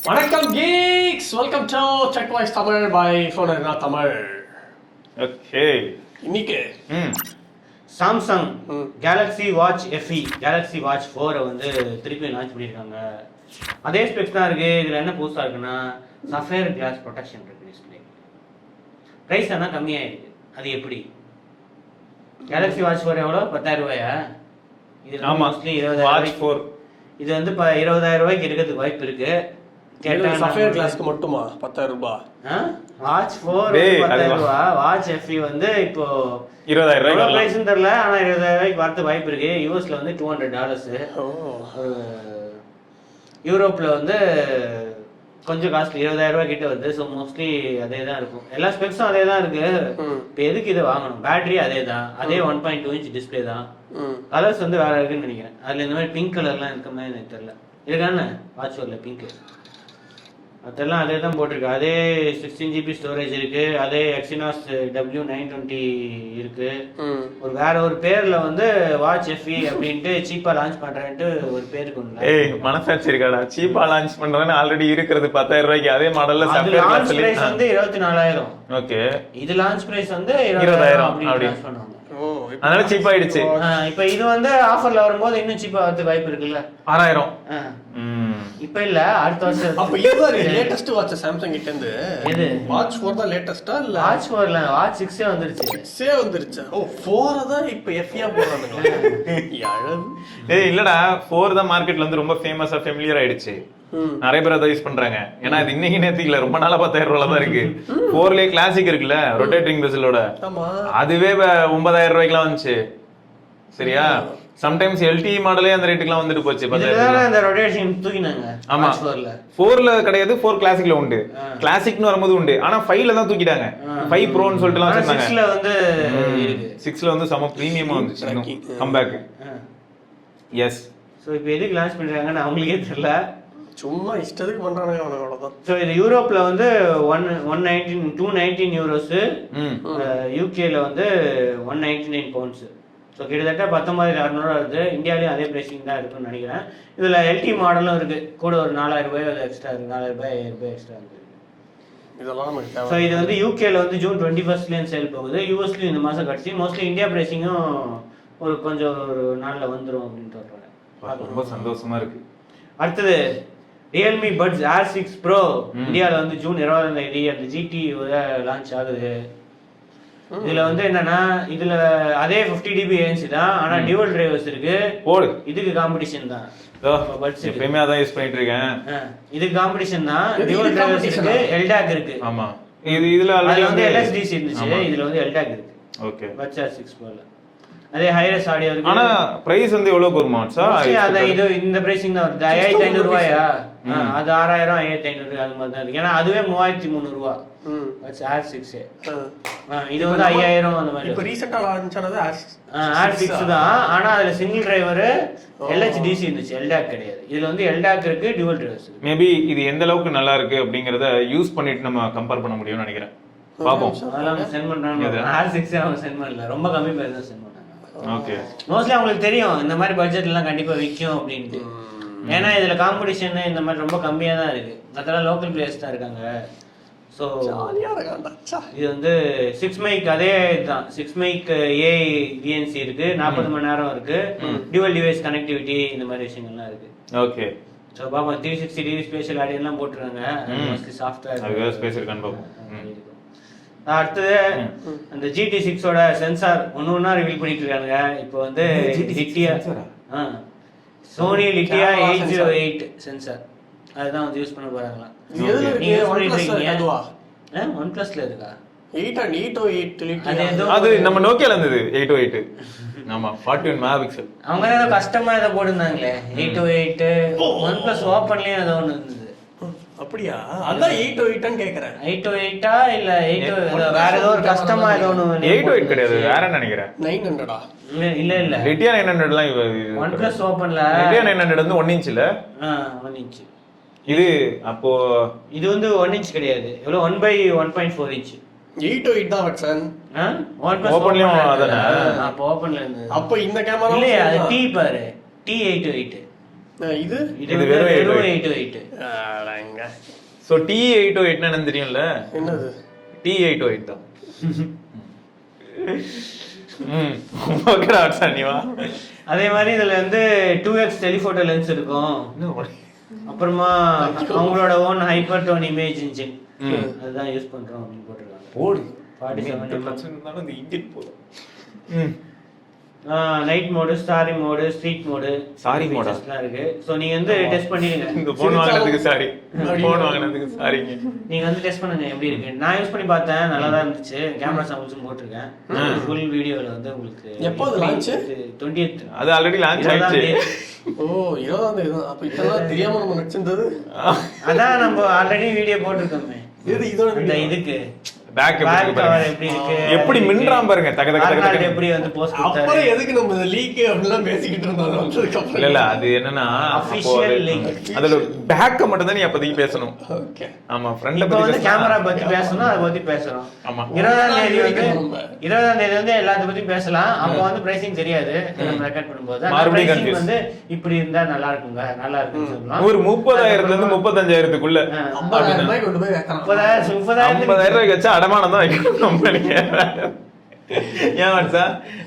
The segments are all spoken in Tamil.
வணக்கம் geeks, welcome to check voice Tamil by ஃபோனா தமிழ். ஓகே, இன்னைக்கு Samsung Galaxy Watch FE Galaxy Watch 4 வந்து திருப்பி லான்ச் பண்ணியிருக்காங்க. அதே ஸ்பெக்ஸ் தான் இருக்கு. இதில் என்ன புதுசாக இருக்குன்னா சஃபேர் கிளாஸ் ப்ரொடெக்ஷன் இருக்கு. டிஸ்பிளே ப்ரைஸ் ஆனால் கம்மியாக இருக்குது. அது எப்படி? கேலக்ஸி வாட்ச் 4 எவ்வளோ? 10,000 ரூபாயா? இது மோஸ்ட்லி 20,000. இது வந்து இப்போ 20,000 ரூபாய்க்கு இருக்கிறதுக்கு வாய்ப்பு இருக்கு. சஃபேர் கிளாஸ்க்கு மட்டுமா 10,000 ரூபாய்? வாட்ச் 4 10,000 ரூபாய். வாட்ச் FE வந்து இப்போ 20,000 ரூபாய் பிரைஸ் தெரியல, ஆனால் 20,000 ரூபாய்க்கு வரது வாய்ப்பு இருக்கு. யூஎஸ்ல வந்து $200, யூரோப்ல வந்து கொஞ்சம் காஸ்ட்லி 20,000 ரூபாய் கிட்ட வருது. ஸோ மோஸ்ட்லி அதே தான் இருக்கும். எல்லா ஸ்பெக்ஸும் அதே தான் இருக்கு. இப்போ எதுக்கு இதை வாங்கணும்? பேட்டரி அதே தான், அதே 1.2 இன்ச் டிஸ்பிளே தான். கலர்ஸ் வந்து வேற இருக்குன்னு நினைக்கிறேன். அதுல இந்த மாதிரி பிங்க் கலர்லாம் இருக்க மாதிரி எனக்கு தெரியல. இருக்கான்னு வாட்ச் வரல பிங்க், அதெல்லாம் அதே தான் போட்டிருக்கு. அதே 16 GB ஸ்டோரேஜ் இருக்கு. அதே Exynos W920 இருக்கு. ஒரு வேற ஒரு பேர்ல வந்து வாட்ச் FE அப்படின்ட்டு சீப்பா லான்ச் பண்றேன்ட்டு ஒரு பேருக்கு ஒண்ணு. மனசாட்சி இருக்காடா? சீப்பா லான்ச் பண்றேன்னு ஆல்ரெடி இருக்கிறது 10,000 ரூபாய்க்கு. அதே மாடல்ல லான்ச் பிரைஸ் வந்து 24,000. ஓகே, இது லான்ச் பிரைஸ் வந்து 20,000 அப்படி லான்ச் பண்ணுவாங்க. அதனால சீப்பா ஆயிடுச்சு. இப்போ இது வந்து ஆஃபர்ல வரும்போது இன்னும் சீப்பா வரதுக்கு வாய்ப்பு இருக்குல்ல. 6,000. இப்ப இல்ல, அடுத்த வருஷம். அப்ப இதுதான் லேட்டஸ்ட் வாட்ச் சாம்சங் கிட்ட இருந்து. எது? வாட்ச் 4 தான் லேட்டஸ்டா இல்ல? வாட்ச் 4 இல்ல, வாட்ச் 6 வந்துருச்சு. 6 வந்துருச்சு. ஓ, 4 தான் இப்ப FE போறானுங்க. ஏய் இல்லடா, 4 தான் மார்க்கெட்ல வந்து ரொம்ப ஃபேமஸா ஃபெமிலியர் ஆயிடுச்சு. நிறைய பேர் அதை யூஸ் பண்றாங்க. ஏன்னா இது இன்னைக்கு நேத்து இல்ல, ரொம்ப நாளா 10,000 ரூபாய் தான் இருக்கு. 4லயே கிளாசிக் இருக்குல்ல, ரொட்டேட்டிங் பெசலோட, அதுவே 9,000 ரூபாய்க்குலாம் வந்துச்சு. சரியா? சம்டைம்ஸ் LTE மாடலே அந்த ரேட்டுக்குலாம் வந்துட்டு போச்சு. இந்த ரொட்டேஷன் தூக்கினாங்க. ஆமா, 4ல கிடையாது, 4 கிளாசிக்ல உண்டு. கிளாசிக்னு வரும்போது உண்டு, ஆனா 5ல தான் தூக்கிட்டாங்க. 5 ப்ரோன்னு சொல்லிட்டுலாம் சொன்னாங்க. 6ல வந்து 6ல வந்து சம பிரீமியமா வந்துச்சு கம்பேக். எஸ். சோ இப்போ எதுக்கு லான்ச் பண்றாங்கன்னு அவங்களுக்கே தெரியல. சும்மா இஷ்டத்துக்கு பண்றானுங்க, அவ்வளவுதான். ஸோ இது யூரோப்ல வந்து 219 யூரோஸ், யூகேல வந்து 199 பவுண்ட்ஸ். ஸோ கிட்டத்தட்ட 19,600 வருது. இந்தியாவிலையும் அதே பிரைசிங் தான் இருக்குன்னு நினைக்கிறேன். இதில் LTE மாடலும் இருக்கு. கூட ஒரு 4,000 ரூபாய் எக்ஸ்ட்ரா இருக்கு. 4,000 ரூபாய் 5,000 ரூபாய் எக்ஸ்ட்ரா இருக்கு. இதெல்லாம் நமக்கு தேவை. ஸோ இது வந்து யூகேல வந்து ஜூன் 21 சேல் போகுது. யூஎஸ்லயும் இந்த மாதம் கட்சி. மோஸ்ட்லி இந்தியா பிரைசிங்கும் ஒரு கொஞ்சம் ஒரு நாளில் வந்துடும் அப்படின்ட்டு சொல்கிறாங்க. ரொம்ப சந்தோஷமா இருக்கு. அடுத்தது ரியல்மி பட்ஸ் Air 6 Pro இந்தியாவில் வந்து ஜூன் 20 அந்த GT லான்ச் ஆகுது. இதுல வந்து என்னன்னா, இதுல அதே 50 dB ANC தான், ஆனா டியூவல் டிரைவர்ஸ் இருக்கு. போடு, இதுக்கு காம்படிஷன் தான். எப்பயுமே அதான் யூஸ் பண்ணிட்டு இருக்கேன். இதுக்கு காம்படிஷன் தான். டியூவல் டிரைவர்ஸ் இருக்கு, LDAC இருக்கு. ஆமா, இதுல ஆல்ரெடி வந்து LSDC இருந்துச்சு, இதுல வந்து LDAC இருக்கு. Okay, buds Air 6 Pro. அதே ஹைரஸ் ஆடியோ இருக்கு. ஆனா பிரைஸ் வந்து எவ்வளவு வருமா சார்? அத இது இந்த பிரைசிங் தான் வருது. 5,500 ரூபாயா? அது 6,000 5,500 அது மாதிரி தான் இருக்கு. ஏன்னா அதுவே 3,300 ரூபாய். Buds Air 6. இது வந்து 5,000 அந்த மாதிரி. இப்போ ரீசன்ட்டா லான்ச் ஆனது Air 6 தான். ஆனா அதுல சிங்கிள் டிரைவர் LHDC இருந்துச்சு, LDAC கிடையாது. இதுல வந்து LDAC இருக்கு, டியூவல் டிரைவர்ஸ். மேபி இது எந்த அளவுக்கு நல்லா இருக்கு அப்படிங்கறத யூஸ் பண்ணிட்டு நம்ம கம்பேர் பண்ண முடியும்னு நினைக்கிறேன். பாப்போம். அதெல்லாம் சென்ட் பண்றாங்க. Air 6 அவங்க சென்ட் பண்ணல, ரொம்ப கம்மி பிரைஸ் தான் சென்ட் பண்ணாங்க. ஓகே, மோஸ்ட்லி அவங்களுக்கு தெரியும் இந்த மாதிரி பட்ஜெட் எல்லாம் கண்டிப்பா விற்கும் அப்படின்ட்டு. ஏன்னா இதுல காம்படிஷன் இந்த மாதிரி ரொம்ப கம்மியா தான் இருக்கு. அதெல்லாம் லோக்கல் பிளேயர்ஸ் தான் இருக்காங்க. ஸோ இது வந்து 6 மைக் அதே தான். 6 மைக் AI VNC இருக்கு, 40 மணி நேரம் இருக்கு, டியூவல் டிவைஸ் கனெக்டிவிட்டி, இந்த மாதிரி விஷயங்கள்லாம் இருக்கு. ஓகே, ஸோ பாப்பா 360 டிகிரி ஸ்பேஷியல் ஆடியோலாம் போட்டுருக்காங்க. மோஸ்ட்லி சாஃப்ட்வேர் அது ஸ்பேஸ் இருக்கான்னு பாப்போம். அடுத்தது அந்த GT6ஓட சென்சார் ஒண்ணா ரிவீல் பண்ணிட்டு இருக்காங்க. இப்போ வந்து லிட்டியா சோனி லிட்டியா 808 சென்சார் அதுதான் வந்து யூஸ் பண்ண போறாங்களாம். OnePlusல இருக்கா? 808 அது நம்ம நோக்கியால இருந்தது 808. ஆமா, 41 மெகாபிக்சல். அவங்க ஏதோ கஷ்டமா இதை போட்டுருந்தாங்களே 808. OnePlus ஓப்பன்லயும் ஏதோ ஒன்று இருந்தது. அப்படியா? அதான் 808 கேக்குறேன். 808 இல்ல 8 வேற ஏதோ ஒரு கஷ்டமா ஏதோ ஒன்று. 808 கிடையாது, வேற நினைக்கிறேன். 900 இல்ல லிட்டியா 900லாம் OnePlus ஓப்பன்ல லிட்டியா 900 வந்து 1 இன்ச்ல 1 இன்ச். இது அப்போ இது வந்து 1 இன்ச் கிடையாது. எவ்வளவு 1/1.4 இன்ச். 808 தான் வச்சன். OnePlus ஓப்பன்லயும் அதானே? அப்ப ஓப்பன்ல இருந்தது. அப்ப இந்த கேமரா இல்ல, அது T பாரு, T808. இது இது வெறும் 808. அடங்க. ஸோ T808 என்னன்னு தெரியும்ல? என்னது? T808 தான். ஓகேடா நீவா. அதே மாதிரி இதுல வந்து 2x டெலிஃபோட்டோ லென்ஸ் இருக்கும். அப்புறமா அவங்களோட own hyper tone image engine அதுதான் யூஸ் பண்றோம் அப்படின்னு போட்டுருக்காங்க. போடு 47 இருந்தாலும் இந்த இன்ஜின் போதும். Night mode, starry mode, street mode, sorry மோடா இருக்கு. சோ நீங்க வந்து டெஸ்ட் பண்ணிடுங்க. இந்த போன் வாங்குனதுக்கு சாரி. போன் வாங்குனதுக்கு சாரிங்க. நீங்க வந்து டெஸ்ட் பண்ணுங்க எப்படி இருக்கு. நான் யூஸ் பண்ணி பார்த்தேன், நல்லா தான் இருந்துச்சு. கேமரா சாம்பிள்ஸும் போட்டுருக்கேன். ஃபுல் வீடியோல வந்து உங்களுக்கு எப்போ லான்ச்? 20th. அது ஆல்ரெடி லான்ச் ஆயிடுச்சு. ஓ 20ஆம் தேதி தான். அப்ப இதெல்லாம் தெரியாம நம்ம நடிச்சிருந்தது. அதான் நம்ம ஆல்ரெடி வீடியோ போட்டுருக்கோமே. இதோட இந்த இதுக்கு பேக் எப்படி இருக்கு, எப்படி மின்றாம் பாருங்க. தக தக தக தக. எப்படி வந்து போஸ்ட் அப்புறம் எதுக்கு நம்ம இந்த லீக் அப்படிலாம் பேசிக்கிட்டு இருந்தோம் வந்ததுக்கு அப்புறம்? இல்ல அது என்னன்னா Official link. அதுல பேக்க மட்டும் தான் நீ அப்போதைக்கு பேசணும். ஓகே. ஆமா ஃப்ரண்ட்ல இப்போ வந்து பத்தி கேமரா பத்தி பேசணும், அதை பத்தி பேசணும். ஆமா 20ஆம் தேதி வந்து எல்லாத்த பத்தி பேசலாம். அப்போ வந்து பிரைசிங் தெரியாது நம்ம ரெக்கார்ட் பண்ணும்போது. மறுபடியும் pricing confuse. வந்து இப்படி இருந்தா நல்லா இருக்குங்க, நல்லா இருக்குன்னு சொல்லலாம். ஒரு 30,000ல இருந்து 35,000க்குள்ள 50,000 ரூபாய் கொண்டு போய் வைக்கலாம். 30,000 ரூபாய்க்கு வச்சா அடமானம் தான் வைக்கணும் கம்பெனிங்க. ஏன் மச்சா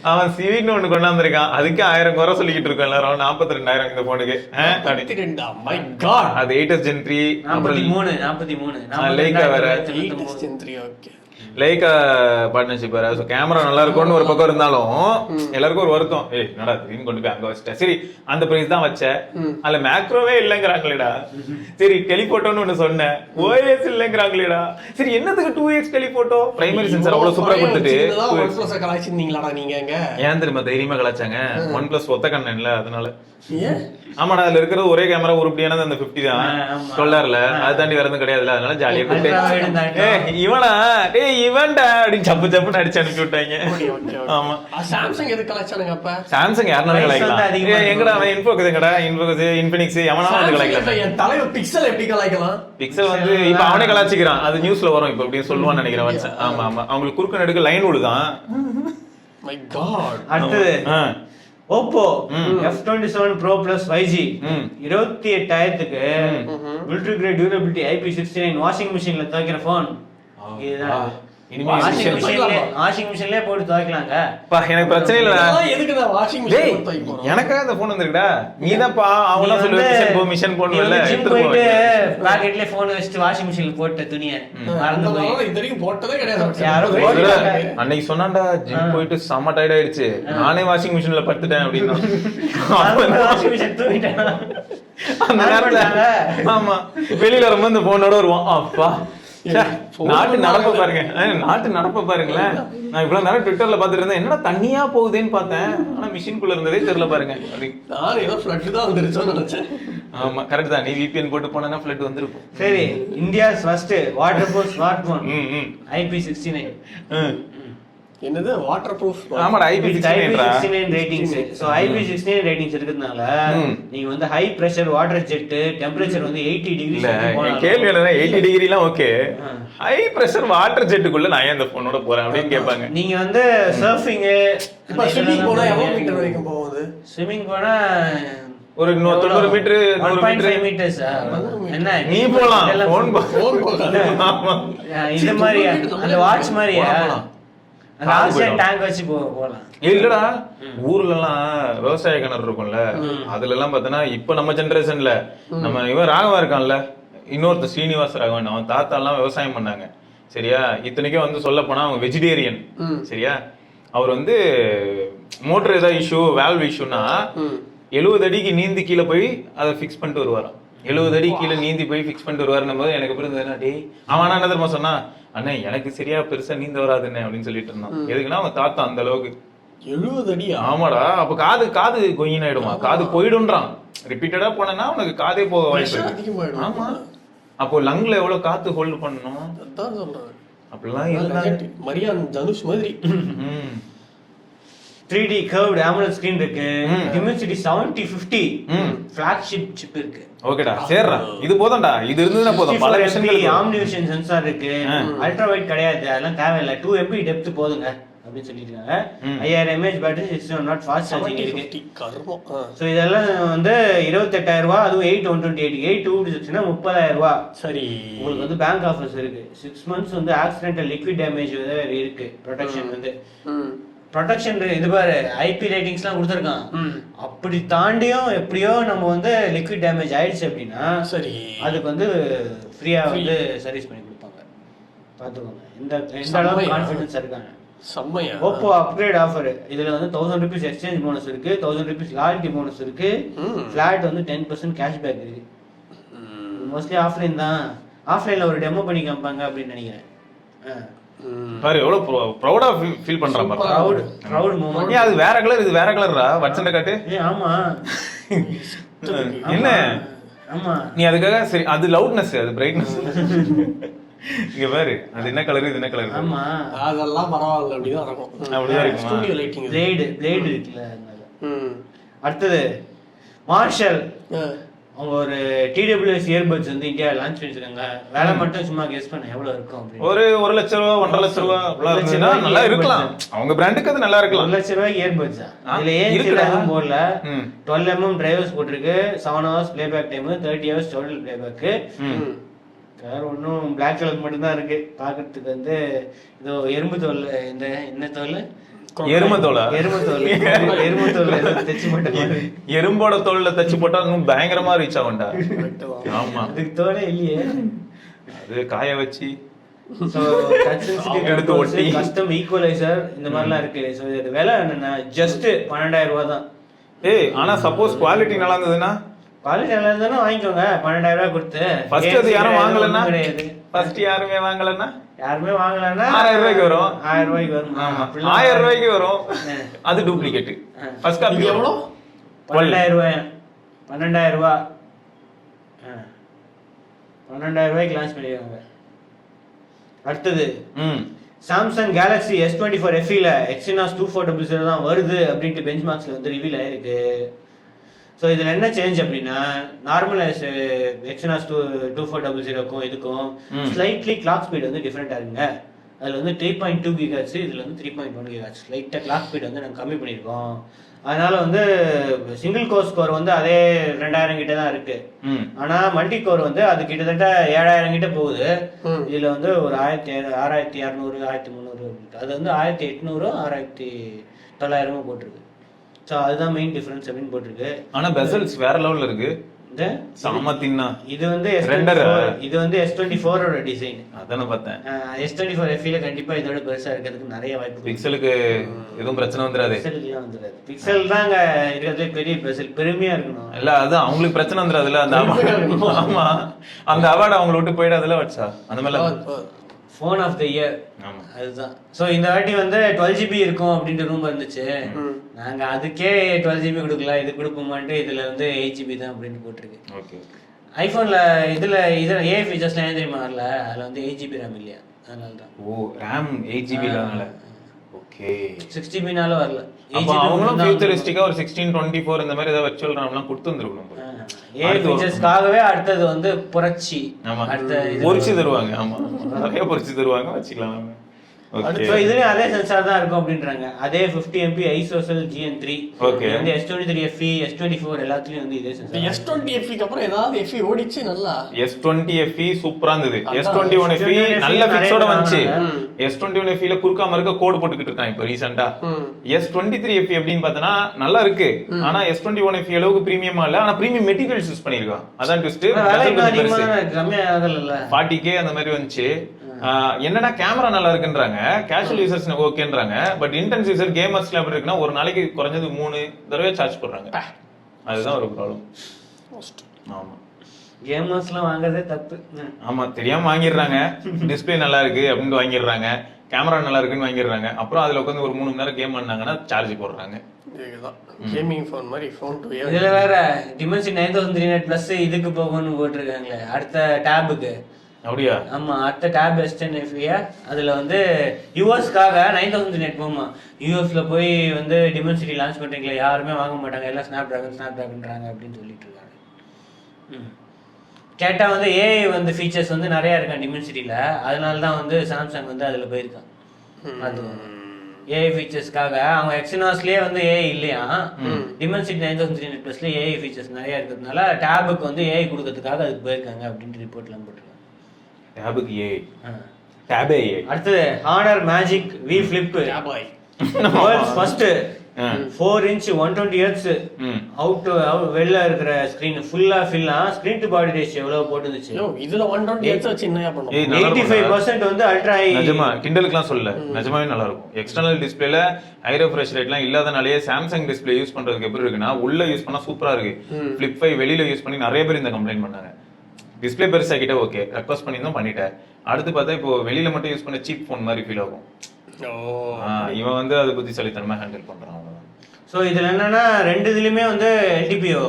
அவன் சிவிக்னு ஒண்ணு கொண்டாந்துருக்கான், அதுக்கு 1000 குறை சொல்லிக்கிட்டு இருக்கோம் எல்லாரும். 42,000 இந்த போனுக்கு. 32. My God. அது 8s Gen 3 43 லைக்கா வேற. 8s Gen 3. Okay. Lyca partnership வேற. ஸோ கேமரா நல்லா இருக்கும்னு ஒரு பக்கம் இருந்தாலும் எல்லாருக்கும் ஒரு வருத்தம். ஏய் என்னடா திடீர்னு கொண்டு போய் அங்க வச்சிட்டேன். சரி அந்த பிரைஸ் தான் வச்சேன், அதுல மேக்ரோவே இல்லைங்கிறாங்களேடா. சரி டெலிபோட்டோன்னு ஒண்ணு சொன்னேன், OS இல்லைங்கிறாங்களேடா. சரி என்னத்துக்கு 2x டெலிபோட்டோ? பிரைமரி சென்சார் அவ்வளவு சூப்பரா கொடுத்துட்டு OnePlus கலாய்ச்சிருந்தீங்களாடா நீங்க? ஏன் தெரியுமா தைரியமா கலாச்சாங்க? OnePlus ஒத்த கண்ணன்ல அதனால. ஏன்? ஆமாடா அதுல இருக்கிறது ஒரே கேமரா உருப்படியானது அந்த 50 தான். சொல்லார்ல அதை தாண்டி வேற எதுவும் கிடையாதுல. அதனால ஜாலியா கூப்பிட்டு இவனா டேய் இவன்டா அப்படின்னு சப்பு சப்புன்னு அடிச்சு அனுப்பி விட்டாங்க. ஆமா சாம்சங் எது கலாய்ச்சானுங்க அப்ப? சாம்சங் யாருனாலும் கலாய்க்கலாம். எங்கடா அவன் இன்ஃபோகஸ், எங்கடா இன்ஃபோகஸ், இன்ஃபினிக்ஸ் எவனாலும் வந்து கலாய்க்கலாம். என் தலைவர் பிக்சல் எப்படி கலாய்க்கலாம்? பிக்சல் வந்து இப்ப அவனே கலாய்ச்சிக்கிறான். அது நியூஸ்ல வரும் இப்ப இப்படி சொல்லுவான்னு நினைக்கிறேன் வச்சேன். ஆமா ஆமா அவங்களுக்கு குறுக்க நடுக்க லைன் விடுதான். My God. அடுத்தது Oppo F27 Pro Plus 5G 28,000க்கு ultra grade durability IP69 washing மிஷின்ல துவைக்கிற போன். இதுதான் வாஷிங் மிஷின்லயே போட்டு துவைக்கலாங்க. எனக்கு பிரச்சனை இல்ல. எதுக்கு நான் வாஷிங் மிஷின் துவைக்க போறோம்? எனக்கா அந்த போன் வந்திருக்குடா. நீதான்ப்பா அவங்கள சொல்லுவ மிஷன் போன்ல எடுத்து போயிட்டு பாக்கெட்லயே போன் வச்சிட்டு வாஷிங் மிஷின்ல போட்ட துணியை மறந்து போய் இது வரைக்கும் போட்டதே கிடையாது. யாரோ அன்னைக்கு சொன்னான்டா ஜிம் போயிட்டு செம்ம டயர்ட் ஆயிடுச்சு, நானே வாஷிங் மிஷின்ல படுத்துட்டேன் அப்படின்னா வாஷிங் மிஷின் தூக்கிட்டேன். அந்த நேரத்துல ஆமா வெளியில வரும்போது இந்த போனோட வருவான். அப்பா நாட்டு நடப்ப பாருங்க, நாட்டு நடப்ப பாருங்களேன். நான் இவ்வளவு நேரம் ட்விட்டர்ல பாத்துட்டு இருந்தேன், என்னடா தண்ணியா போகுதுன்னு பார்த்தேன், ஆனா மிஷின்குள்ள இருந்ததே தெரியல பாருங்க. நான் ஏதோ ஃப்ளட் தான் வந்துருச்சோன்னு நினைச்சேன். ஆமா கரெக்ட் தான், நீ VPN போட்டு போனா ஃப்ளட் வந்திருக்கும். சரி India's first water proof smart phone IP69. என்னது வாட்டர் ப்ரூஃப்? ஆமாடா IP69 ratings. So IP69 ratings இருக்குதுனால நீங்க வந்து high pressure water jet temperature வந்து 80 டிகிரி போலாம். கேள்வி என்னன்னா 80 டிகிரிலாம் ஓகே, ஹை பிரஷர் வாட்டர் ஜெட்டுக்குள்ள நான் ஏன் இந்த போனோட போறேன் அப்படின்னு கேட்பாங்க. நீங்க வந்து சர்ஃபிங் இப்ப ஸ்விமிங் போனா எவ்வளவு மீட்டர் வரைக்கும் போகுது? ஸ்விமிங் போனா ஒரு 90 மீட்டர் 1.5 மீட்டர்ஸ். என்ன நீ போலாம் போன் போலாம். ஆமா இந்த மாதிரி அந்த வாட்ச் மாதிரியா டேங்க் வச்சு போலாம். இல்லடா ஊர்ல எல்லாம் விவசாய கிணறு இருக்கும்ல, அதுல எல்லாம் பாத்தீங்கன்னா இப்ப நம்ம ஜெனரேஷன்ல நம்ம இவன் ராகவா இருக்கான்ல, இன்னொருத்த ஸ்ரீனிவாஸ் ராகவன், அவன் தாத்தா எல்லாம் விவசாயம் பண்ணாங்க சரியா. இத்தனைக்கும் வந்து சொல்ல போனா அவங்க வெஜிடேரியன் சரியா. அவர் வந்து மோட்டர் ஏதாவது இஷ்யூ வேல்வ் இஷ்யூனா 70 அடிக்கு நீந்தி கீழே போய் அதை ஃபிக்ஸ் பண்ணிட்டு வருவாராம். 70 அடி கீழே நீந்தி போய் ஃபிக்ஸ் பண்ணிட்டு வருவாருன்னும் போது எனக்கு புரிஞ்சதுன்னா டேய் அவனா என்ன தெரியுமா சொன்னா, அண்ணே எனக்கு சரியா பெருசா நீந்த வராதுண்ணே அப்படின்னு சொல்லிட்டு இருந்தான். எதுக்குன்னா அவன் தாத்தா அந்த அளவுக்கு 70 அடி. ஆமாடா அப்ப காது கொயின் ஆயிடுமா, காது போயிடும்ன்றான். ரிப்பீட்டடா போனா உனக்கு காதே போக வாய்ப்பு. ஆமா அப்போ லங்ல எவ்வளவு காத்து ஹோல்ட் பண்ணணும் அதான் சொல்றேன். அப்படிலாம் இல்ல மரியான் தனுஷ் மாதிரி 3D curved AMOLED screen இருக்கு. Dimensity 7050 flagship chip இருக்கு. ஓகேடா சரிடா இது போதும்டா, இது இருந்ததுனா போதும். பல விஷயங்கள் omnivision sensor இருக்கு. அல்ட்ரா வைட் கிடையாது, அதெல்லாம் தேவையில்லை. 2 MB டெப்த் போதுங்க அப்படின்னு சொல்லிட்டு இருக்காங்க. 5000 mAh battery, 6 not fast charging இருக்கு. ஸோ இதெல்லாம் வந்து 28000 ரூபா, அதுவும் 8128 8256னா 30000 ரூபா. சரி, உங்களுக்கு வந்து பேங்க் ஆஃபர்ஸ் இருக்கு. 6 months வந்து ஆக்சிடென்டல் லிக்விட் டேமேஜ் இருக்கு. ப்ரொடெக்ஷன் வந்து ப்ரொடெக்ஷன் இது பாரு ஐபி ரேட்டிங்ஸ்லாம் கொடுத்துருக்கான். அப்படி தாண்டியும் எப்படியோ நம்ம வந்து லிக்விட் டேமேஜ் ஆயிடுச்சு அப்படின்னா சரி அதுக்கு வந்து ஃப்ரீயா வந்து சர்வீஸ் பண்ணி கொடுப்பாங்க. பார்த்துக்கோங்க எந்த அளவுக்கு கான்ஃபிடன்ஸ் இருக்காங்க. செம்மையா. ஓப்போ அப்கிரேட் ஆஃபர் இதுல வந்து 1000 rupees எக்ஸ்சேஞ்ச் போனஸ் இருக்கு, 1000 rupees லாயல்ட்டி போனஸ் இருக்கு, ஃபிளாட் வந்து 10% கேஷ்பேக் இருக்கு. மோஸ்ட்லி ஆஃப்லைன் தான். ஆஃப்லைன்ல ஒரு டெமோ பண்ணி காமிப்பாங்க அப்படின்னு நினைக்கிறேன். பாரு எவ்வளவு ப்ரௌடா ஃபீல் பண்றான் பாரு. Proud moment. அது வேற கலர், இது வேற கலர்ரா. வட்சண்ட காட்டு. ஆமா என்ன ஆமா நீ அதுக்காக சரி அது லவுட்னஸ், அது பிரைட்னஸ். இங்க பாரு அது என்ன கலர், இது என்ன கலர். ஆமா அதெல்லாம் பரவாயில்ல, அப்படிதான் இருக்கும். அப்படிதான் இருக்கும். ஸ்டுடியோ லைட்டிங் பிளேட் இருக்குல்ல அதனால. அடுத்தது மார்ஷல் அவங்க ஒரு TWS இயர்பட்ஸ் வந்து இந்தியாவில் லான்ச் பண்ணிருக்காங்க. வேலை மட்டும் சும்மா கெஸ் பண்ண எவ்வளவு இருக்கும் அப்படின்னு. ஒரு 1 லட்சம் ரூபா 1.5 லட்சம் ரூபா நல்லா இருக்கலாம். அவங்க பிராண்டுக்கு அது நல்லா இருக்கலாம். 1 லட்சம் ரூபாய் இயர்பட்ஸ். இதுல ஏன் போர்ல 12 mm டிரைவர்ஸ் போட்டிருக்கு, 7 hours playback time, 30 hours total playback. வேற ஒன்றும் பிளாக் கலர் மட்டும் தான் இருக்கு. பாக்குறதுக்கு வந்து இதோ எறும்பு தோல், இந்த என்ன தோல், எருமத்தோலா? எருமத்தோல் தைச்சு போட்டு எறும்போட தோல்ல தச்சு போட்டா இன்னும் பயங்கரமா ரீச் ஆகும்டா. ஆமா அதுக்கு தோலே இல்லையே, அது காய வச்சு எடுத்து ஒட்டி கஸ்டம் ஈக்குவலைசர் இந்த மாதிரிலாம் இருக்கு. ஸோ இது விலை என்னன்னா ஜஸ்ட் 12000 ரூபா தான். ஆனா சப்போஸ் குவாலிட்டி நல்லா இருந்ததுன்னா, குவாலிட்டி நல்லா இருந்தாலும் வாங்கிக்கோங்க. 12000 ரூபாய் கொடுத்து ஃபர்ஸ்ட் அது யாரும் வாங்கலன்னா, ஃபர்ஸ்ட் யாருமே வாங்கலன்னா, யாருமே வாங்கலன்னா 6000 ரூபாய்க்கு வரும். 1000 ரூபாய்க்கு வரும். ஆமா 1000 ரூபாய்க்கு வரும். அது டூப்ளிகேட். ஃபர்ஸ்ட் காப்பி எவ்வளவு? 12000 ரூபாய். 12000 ரூபாய். 12000 ரூபாய்க்கு லான்ச் பண்ணிருக்காங்க. அடுத்தது சாம்சங் கேலக்ஸி S24 FE ல Exynos 2400 தான் வருது அப்படின்ட்டு பெஞ்ச்மார்க்ஸ்ல வந்து ரிவீல் ஆயிருக்கு. ஸோ இதில் என்ன சேஞ்ச் அப்படின்னா, நார்மல் Exynos 2400க்கும் இதுக்கும் ஸ்லைட்லி கிளாக் ஸ்பீட் வந்து டிஃப்ரெண்டாக இருக்குங்க. அதில் வந்து 3.2 GHz, இதில் வந்து 3.1 GHz. லைட்டாக கிளாக் ஸ்பீட் வந்து நாங்கள் கம்மி பண்ணியிருக்கோம். அதனால வந்து சிங்கிள் கோர் ஸ்கோர் வந்து அதே 2000 கிட்ட தான் இருக்கு. ஆனால் மல்டி கோர் வந்து அது கிட்டத்தட்ட 7000 கிட்ட போகுது. இதில் வந்து ஒரு 6200 1300 அது வந்து 1800 6900 போட்டிருக்கு. ஸோ அதுதான் மெயின் டிஃபரன்ஸ் அப்படின்னு போட்டிருக்கு. ஆனா பெசல்ஸ் வேற லெவல்ல இருக்கு. சமத்தின்னா இது வந்து இது வந்து S24 ஓட டிசைன். அதானே பார்த்தேன். S24 FE ல கண்டிப்பா இதோட பெருசா இருக்கிறதுக்கு நிறைய வாய்ப்பு. பிக்சலுக்கு எதுவும் பிரச்சனை வந்துராது. பிக்சலுக்குலாம் வந்துராது. பிக்சல் தாங்க இருக்கிறதுல பெரிய பெசல், பெருமையா இருக்கணும். இல்ல அது அவங்களுக்கு பிரச்சனை வந்துராதுல. அந்த ஆமா அந்த அவார்டு அவங்கள விட்டு போயிடாதுல வட்சா. அந்த மாதிரி ஃபோன் ஆஃப் த இயர் அதுதான். ஸோ இந்த வாட்டி வந்து 12 GB இருக்கும் அப்படின்ட்டு ரூம் இருந்துச்சு. நாங்க அதுக்கே 12 GB கொடுக்கல, இது கொடுப்போமான்ட்டு இதுல வந்து 8 GB தான் அப்படின்னு போட்டிருக்கு. ஓகே. ஐபோன்ல இதுல ஏ ஃபீச்சர்ஸ்லாம் ஏன் தெரியுமா வரல, அதுல வந்து 8 GB RAM இல்லையா, அதனால தான். ஓ RAM 8 GB னால. ஓகே. 6 GB னால வரல. அப்ப அவங்களும் ஃபியூச்சரிஸ்டிக்கா ஒரு 1624 இந்த மாதிரி ஏதாவது வெர்ச்சுவல் RAMலாம் கொடுத்துருந்துருக்கணும். ஏ ஃபீச்சர்ஸ்க்காகவே அடுத்தது வந்து புரட்சி. ஆமா அடுத்து பொரிச்சு தருவாங்க. ஆமா நிறைய பொரிச்சு தருவாங்க, வச்சுக்கலாம் நாம. ஓகே. சோ இதுலயே அதே சென்சார் தான் இருக்கும் அப்படின்றாங்க. அதே 50 MP ஐசோசெல் GN3. ஓகே. இந்த S23 FE S24 எல்லாத்துலயும் வந்து இதே சென்சார். S20 FE க்கு அப்புறம் ஏதாவது FE ஓடிச்சு நல்லா. S20 FE சூப்பரா இருந்தது. S21 FE நல்ல பிக்ஸோட வந்துச்சு. S21 FE ல குறுக்கா மறுக்க கோட் போட்டுக்கிட்டு இருக்கான் இப்போ ரீசன்ட்டா. S23 FE அப்படினு பார்த்தனா நல்லா இருக்கு. ஆனா S21 FE அளவுக்கு பிரீமியமா இல்ல. ஆனா பிரீமியம் மெட்டீரியல்ஸ் யூஸ் பண்ணிருக்கான். அதான் ட்விஸ்ட். கம்மியா ஆகல. 40K அந்த மாதிரி வந்துச்சு. என்னன்னா கேமரா நல்லா இருக்குன்றாங்க, கேஷுவல் யூசர்ஸ் ஓகேன்றாங்க. பட் இன்டென்ஸ் யூசர் கேமர்ஸ்ல எப்படி இருக்குன்னா ஒரு நாளைக்கு குறைஞ்சது 3 தடவை சார்ஜ் பண்றாங்க. அதுதான் ஒரு ப்ராப்ளம். ஆமா கேமர்ஸ்லாம் வாங்குறதே தப்பு. ஆமா தெரியாம வாங்கிடுறாங்க. டிஸ்பிளே நல்லா இருக்கு அப்படின்னு வாங்கிடுறாங்க, கேமரா நல்லா இருக்குன்னு வாங்கிடுறாங்க. அப்புறம் அதுல உட்காந்து ஒரு 3 மணி நேரம் கேம் பண்ணாங்கன்னா சார்ஜ் போடுறாங்க. கேமிங் ஃபோன் மாதிரி ஃபோன் 2 இயர். இதுல வேற Dimensity 9300 Plus இதுக்கு போகணும்னு போட்டுருக்காங்களே அடுத்த டேபுக்கு. அப்படியா? ஆமா அடுத்த டேப் S10 FE அதுல வந்து யூஎஸ்க்காக 9300 போமா. யூஎஸ்ல போய் வந்து Dimensity லான்ச் பண்றீங்களா, யாருமே வாங்க மாட்டாங்க, எல்லாம் ஸ்னாப்டிராகன்றாங்க அப்படின்னு சொல்லிட்டு இருக்காங்க. கேட்டா வந்து ஏஐ வந்து ஃபீச்சர்ஸ் வந்து நிறைய இருக்கான் Dimensity-ல, அதனால தான் வந்து சாம்சங் வந்து அதுல போயிருக்கான். அது ஏஐ ஃபீச்சர்ஸ்க்காக அவங்க எக்ஸினாஸ்லயே வந்து ஏஐ இல்லையா, டிமென்சிட்டி 9300 ப்ளஸ்ல ஏஐ ஃபீச்சர்ஸ் நிறைய இருக்கிறதுனால டேபுக்கு வந்து ஏஐ கொடுக்கறதுக்காக அதுக்கு போயிருக்காங்க அப்படின்ட்டு ரிப்போர்ட்லாம் போட்டிருக்காங்க. டேபுக்கு ஏஐ, டேபே ஏஐ. அடுத்தது ஹானர் மேஜிக் வி ஃபிளிப், கேபாய் world's first 4-inch 120Hz out வெளில இருக்கிற ஸ்கிரீன் ஃபுல்லா ஃபில்லா ஸ்கிரீன் டு பாடி ரேஷியோ எவ்வளவு போட்டுருந்துச்சு. இதுல 120Hz வச்சு என்னையா பண்ணுவோம்? 85% வந்து அல்ட்ரா ஹை. நிஜமா கிண்டலுக்குலாம் சொல்லல, நிஜமாவே நல்லா இருக்கும். எக்ஸ்டர்னல் டிஸ்பிளேல ஹை ரெஃப்ரெஷ் ரேட்லாம் இல்லாதனாலேயே சாம்சங் டிஸ்பிளே யூஸ் பண்றதுக்கு எப்படி இருக்குன்னா, உள்ள யூஸ் பண்ணா சூப்பரா இருக்கு. Flip 5 வெளியில யூஸ் பண்ணி நிறைய பேர் இந்த கம்ப்ளைண்ட் பண்ணாங்க. டிஸ்பிளே பெருசாக்கிட்ட ஓகே, ரெக்வஸ்ட் பண்ணி தான் பண்ணிட்டேன். அடுத்து பார்த்தா இப்போ வெளியில மட்டும் யூஸ் பண்ண சீப் போன் மாதிரி ஃபீல் ஆகும். இவன் வந்து அதை புத்திசாலித்தனமா ஹேண்டில் பண்றான். ஸோ இதுல என்னன்னா ரெண்டு இதுலயுமே வந்து எல்டிபிஓ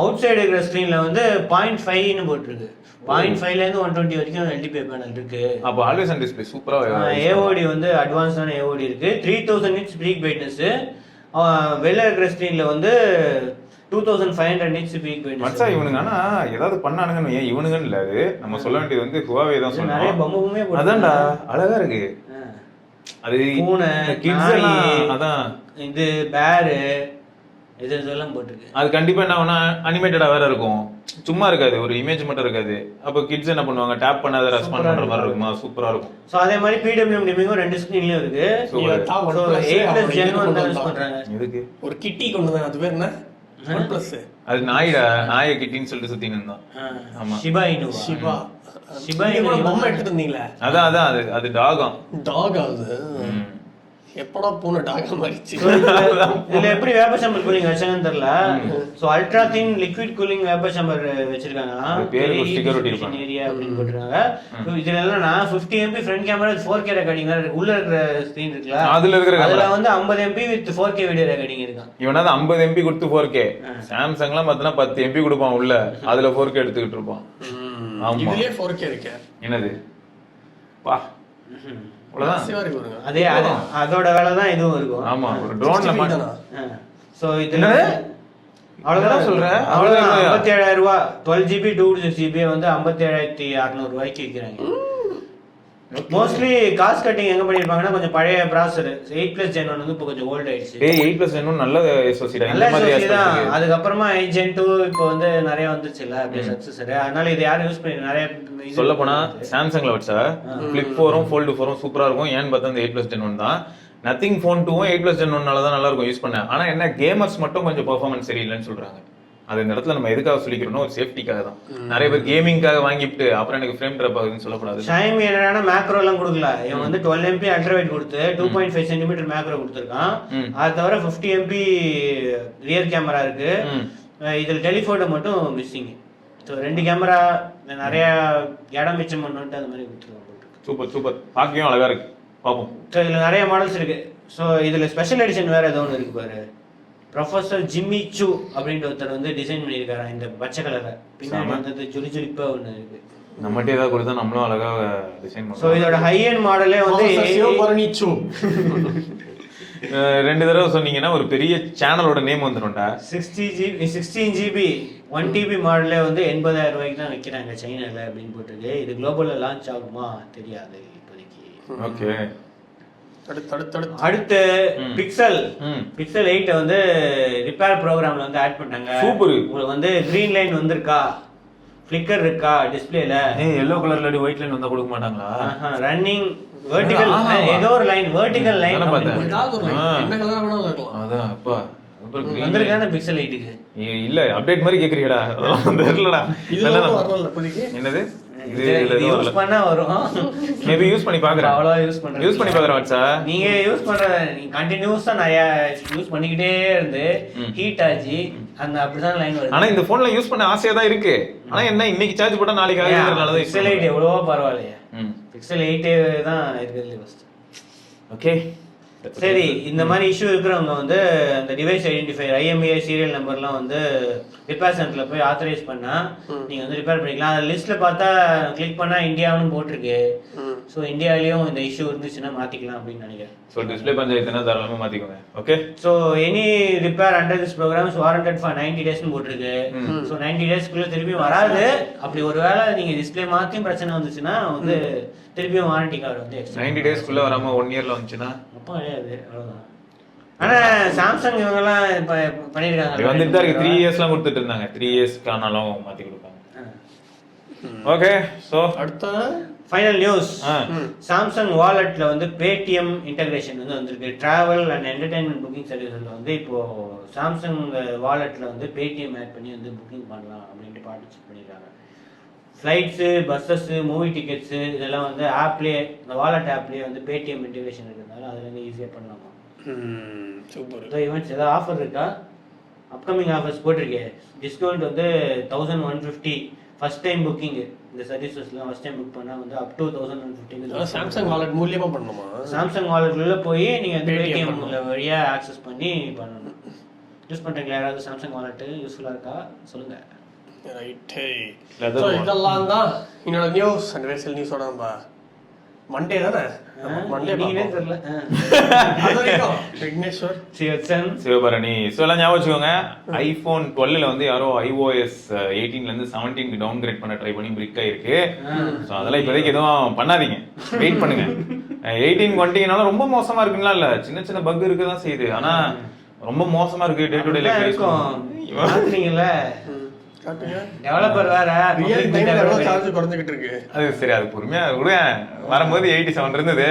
அவுட் சைடு இருக்கிற ஸ்கிரீன்ல வந்து 0.5ன்னு போட்டிருக்கு. 0.5ல இருந்து 120 வரைக்கும் எல்டிபிஓ பேனல் இருக்கு. அப்போ ஆல்வேஸ் ஆன் டிஸ்பிளே சூப்பரா. ஏஓடி வந்து அட்வான்ஸான ஏஓடி இருக்கு. 3000 nits பீக் பிரைட்னஸ். வெளில இருக்கிற ஸ்கிரீன்ல வந்து 2500 nits பீக் பிரைட்னஸ். மச்சா இவனுங்க ஆனா ஏதாவது பண்ணானுங்கன்னு ஏன் இவனுங்கன்னு இல்ல, அது நம்ம சொல்ல வேண்டியது வந்து ஹுவாவே தான் சொல்லணும். நிறைய பொம்மையுமே அதான்டா அழகா இருக்கு. அது பூனை, கிட்ஸ் எல்லாம் அதான் இது பேரு இதெல்லாம் போட்டுருக்கு. அது கண்டிப்பா என்ன ஆகும்னா அனிமேட்டடா வேற இருக்கும், சும்மா இருக்காது, ஒரு இமேஜ் மட்டும் இருக்காது. அப்போ கிட்ஸ் என்ன பண்ணுவாங்க, டேப் பண்ணாத ரெஸ்பாண்ட் பண்ற மாதிரி இருக்குமா, சூப்பரா இருக்கும். சோ அதே மாதிரி PWM டிமிங்கும் ரெண்டு ஸ்கிரீன்லயும் இருக்கு. So 8+ Gen வந்து யூஸ் பண்றாங்க. இதுக்கு ஒரு கிட்டி கொண்டு வந்தாங்க, அது பேர் என்ன? OnePlus. அது நாயிடா, நாயை கிட்டின்னு சொல்லிட்டு சுத்தின்னு இருந்தான். ஆமா, ஷிபா இனு. ஷிபா இனு பொம்மை எடுத்துட்டு வந்தீங்களா? அதான் அது டாகாம். டாக் ஆகுது. எப்படா பூனை டாகா மாறிச்சு? இதுல எப்படி வேப்பர் சாம்பர் கூலிங் வச்சாங்கன்னு தெரியல. So ultra thin liquid cooling vapour chamber வச்சிருக்காங்க. பேருக்கு ஸ்டிக்கர் ஒட்டி இருக்காங்க ஏரியா அப்படின்னு போட்டுருக்காங்க. இதுல என்னன்னா 50 MP front camera 4K recording உள்ள இருக்கிற ஸ்கிரீன் இருக்குல, அதுல வந்து 50 MP with 4K video recording இருக்கான். இவனாவது 50 MP கொடுத்து 4K. சாம்சங்லாம் பார்த்தனா 10 MP கொடுப்பான் உள்ள, அதுல 4K எடுத்துக்கிட்டு இருப்பான். ஆமா, இதுலயே 4K இருக்கு. என்னது பா, அதே அதோட வேலை தான் இதுவும் இருக்கும். ஆமா, ஒரு ட்ரோன்ல மாட்டனா. சோ இதுல அவ்வளவுதான் சொல்றேன். அவ்வளவுதான் 57000 ரூபாய் 12GB 256GB வந்து 57600 ரூபாய்க்கு விக்கிறாங்க. மோஸ்ட்லி காஸ்ட் கட்டிங் எங்க பண்ணிருப்பாங்கன்னா கொஞ்சம் பழைய ப்ராசஸர் 8+ Gen 1 வந்து இப்போ கொஞ்சம் ஓல்ட் ஆயிடுச்சு. 8+ Gen 1 நல்ல SoC தான். இந்த மாதிரி தான். அதுக்கு அப்புறமா 8 Gen 2 இப்போ வந்து நிறைய வந்துச்சுல அப்படியே சக்சஸர். அதனால இது யாரும் யூஸ் பண்ணி நிறைய சொல்ல போனா சாம்சங்ல வச்சா Flip 4ம் Fold 4ம் சூப்பரா இருக்கும். ஏன்னு பார்த்தா இந்த 8+ Gen 1 தான். நத்திங் ஃபோன் 2ம் 8+ Gen 1 தான் நல்லா இருக்கும் யூஸ் பண்ண. ஆனா என்ன கேமர்ஸ் மட்டும் கொஞ்சம் பெர்ஃபார்மன்ஸ் சரியில்லைன்னு சொல்றாங்க. அது இந்த இடத்துல நம்ம எதுக்காக சொல்லிக்கிறோம்னா ஒரு சேஃப்டிக்காக தான். நிறைய பேர் கேமிங்காக வாங்கிட்டு அப்புறம் எனக்கு ஃப்ரேம் ட்ராப் ஆகுதுன்னு சொல்லக்கூடாது. ஷாமி என்னன்னா மேக்ரோ எல்லாம் கொடுக்கல. இவன் வந்து 12 MP அல்ட்ரா வைட் கொடுத்து 2.5 cm மேக்ரோ கொடுத்துருக்கான். அது தவிர 50 MP ரியர் கேமரா இருக்கு. இதுல டெலிஃபோட்டோ மட்டும் மிஸ்ஸிங். ஸோ 2 கேமரா நிறைய இடம் மிச்சம் பண்ணிட்டு அந்த மாதிரி கொடுத்துருக்காங்க. சூப்பர் சூப்பர், பார்க்கவும் அழகா இருக்கு, பார்ப்போம். ஸோ இதுல நிறைய மாடல்ஸ் இருக்கு. ஸோ இதுல ஸ்பெஷல் எடிஷன் வேற ஏதோ ஒன்று இருக்கு பாரு. ப்ரொஃபசர் ஜிம்மி சூ அப்படின்ற ஒருத்தர் வந்து டிசைன் பண்ணியிருக்காரு இந்த பச்சை கலரை. பின்னாடி வந்து ஜொலி ஜொலிப்பா ஒன்று இருக்கு. நம்மகிட்ட ஏதாவது கொடுத்தா நம்மளும் அழகா டிசைன் பண்ணுவோம். ஸோ இதோட ஹை எண்ட் மாடலே வந்து 2 தடவை சொன்னீங்கன்னா ஒரு பெரிய சேனலோட நேம் வந்துடும்டா. 16GB 1TB மாடலே வந்து 80000 ரூபாய்க்கு தான் விற்கிறாங்க சைனால அப்படின்னு போட்டுருக்கு. இது குளோபல்ல லான்ச் ஆகுமா தெரியாது இப்போதைக்கு. ஓகே, அடுத்து பிக்சல் 8 வந்து ரிப்பேர் ப்ரோக்ராம்ல வந்து ஆட் பண்ணாங்க. சூப்பர். உங்களுக்கு வந்து கிரீன் லைன் வந்திருக்கா, ஃபிளிக்கர் இருக்கா டிஸ்ப்ளேல? எல்லோ கலர்ல ஒயிட் லைன் வந்தா கொடுக்க மாட்டாங்களா? ரன்னிங் வெர்டிகல் ஏதோ ஒரு லைன், வெர்டிகல் லைன் என்ன கலரா வேணாலும் இருக்கலாம். அதான் அப்பா வந்திருக்கானே பிக்சல் 8க்கு. இல்ல அப்டேட் மாதிரி கேக்குறீங்கடா, தெரியலடா. இதெல்லாம் வரல இப்போதைக்கு. என்னது இது யூஸ் பண்ணா வரும். மேபி யூஸ் பண்ணி பாக்குறேன். அவ்வளவு யூஸ் பண்ணி பாக்குறேன். வாட்ஸா நீங்க யூஸ் பண்ற நீங்க கண்டினியூஸா நிறைய யூஸ் பண்ணிக்கிட்டே இருந்து ஹீட் ஆச்சு அந்த அப்படிதான் லைன் வருது. ஆனா இந்த போன்ல யூஸ் பண்ண ஆசையா தான் இருக்கு. ஆனா என்ன இன்னைக்கு சார்ஜ் போட்டா நாளைக்கு ஆகுதுன்றனால தான் பிக்சல் 8 எவ்வளவோ பரவாயில்லையா. பிக்சல் 8 தான் இருக்குதுல ஃபர்ஸ்ட். ஓகே சரி, இந்த மாதிரி இஷ்யூ இருக்கிறவங்க வந்து அந்த டிவைஸ் ஐடென்டிஃபையர் IMEI சீரியல் நம்பர்லாம் வந்து ரிப்பேர் சென்டர்ல போய் ஆத்தரைஸ் பண்ணா நீங்க வந்து ரிப்பேர் பண்ணிக்கலாம். அந்த லிஸ்ட்ல பார்த்தா கிளிக் பண்ணா இந்தியாவுன்னு போட்டிருக்கு. ஸோ இந்தியாவிலையும் இந்த இஷ்யூ இருந்துச்சுன்னா மாத்திக்கலாம் அப்படின்னு நினைக்கிறேன். ஸோ டிஸ்பிளே பஞ்சாயத்துனா தாராளமாக மாத்திக்கோங்க. Okay, so any repair under this programs warranted for 90 daysன்னு போட்டிருக்கு. ஸோ 90 daysக்குள்ள திருப்பி வராது. அப்படி ஒரு வேளை நீங்க டிஸ்பிளே மாத்தியும் பிரச்சனை வந்துச்சுன்னா வந்து திருப்பியும் வாரண்டி கார்டு வந்து 90 daysக்குள்ள வராம 1 yearல வந்துச்சுன்னா அப்போ கிடையாது, அவ்வளவுதான். ஆனா சாம்சங் இவங்கெல்லாம் இப்ப பண்ணிருக்காங்க, அது வந்துட்டு தான் இருக்கு. 3 இயர்ஸ்லாம் கொடுத்துட்டு இருந்தாங்க. 3 இயர்ஸ்க்கானாலும் மாத்தி கொடுப்பாங்க. ஓகே, சோ அடுத்த ஃபைனல் நியூஸ். சாம்சங் வாலெட்ல வந்து பேடிஎம் இன்டகிரேஷன் வந்து வந்திருக்கு. டிராவல் அண்ட் என்டர்டைன்மெண்ட் புக்கிங் சர்வீஸ்ல வந்து இப்போ சாம்சங் வாலெட்ல வந்து பேடிஎம் ஆட் பண்ணி வந்து புக்கிங் பண்ணலாம் அப்படின்ட்டு பார்ட்டிசிபேட் பண்ணிருக்காங்க. ஃப்ளைட்ஸு, பஸ்ஸஸ், மூவி டிக்கெட்ஸு இதெல்லாம் வந்து ஆப்லேயே, இந்த வாலெட் ஆப்லேயே வந்து பேடிஎம் இன்டகிரேஷன் இருக்கிறதுனால அதில் வந்து ஈஸியாக பண்ணலாமா. சூப்பர். இதோ ஈவெண்ட்ஸ் ஏதாவது ஆஃபர் இருக்கா? அப்கமிங் ஆஃபர்ஸ் போட்டிருக்கேன். டிஸ்கவுண்ட் வந்து 1150 ஃபர்ஸ்ட் டைம் புக்கிங். இந்த சர்வீசஸ்லாம் ஃபர்ஸ்ட் டைம் புக் பண்ணால் வந்து அப் டு 1150. சாம்சங் வாலெட் மூலியமா பண்ணணுமா? சாம்சங் வாலெட்ல போய் நீங்கள் வந்து பேடிஎம் வழியாக ஆக்சஸ் பண்ணி பண்ணணும். யூஸ் பண்ணுறீங்களா யாராவது சாம்சங் வாலெட்டு? யூஸ்ஃபுல்லாக இருக்கா சொல்லுங்கள். ரைட்டு. இதெல்லாம் தான் என்னோட நியூஸ் அண்ட் வேசல் நியூஸோட நம்ம மண்டே தானே, மண்டே நீங்களே தெரியல. விக்னேஸ்வர், சிவபரணி. ஸோ எல்லாம் ஞாபகம் வச்சுக்கோங்க, ஐபோன் 12ல வந்து யாரோ iOS 18ல இருந்து 17க்கு டவுன் கிரேட் பண்ண ட்ரை பண்ணி பிரிக் ஆயிருக்கு. ஸோ அதெல்லாம் இப்போதைக்கு எதுவும் பண்ணாதீங்க, வெயிட் பண்ணுங்க. 18 வந்துட்டீங்கனாலும் ரொம்ப மோசமா இருக்குங்களா? இல்ல, சின்ன சின்ன பக் இருக்குதான் செய்யுது, ஆனா ரொம்ப மோசமா இருக்கு. டே டு டே லைஃப் பாக்குறீங்கல்ல, டெவலப்பர் வேற ரியல் டைம்ல சார்ஜ் குறைஞ்சிட்டு இருக்கு. அது சரி, அது பொறுமையா விடுங்க. வரும்போது 87 இருந்தது,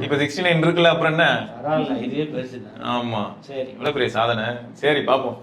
இப்ப 69 இருக்குல்ல, அப்புறம் என்ன? பரவாயில்ல, இதுவே பெருசு. ஆமா, சரி, இவ்வளவு பெரிய சாதனை. சரி, பாப்போம்.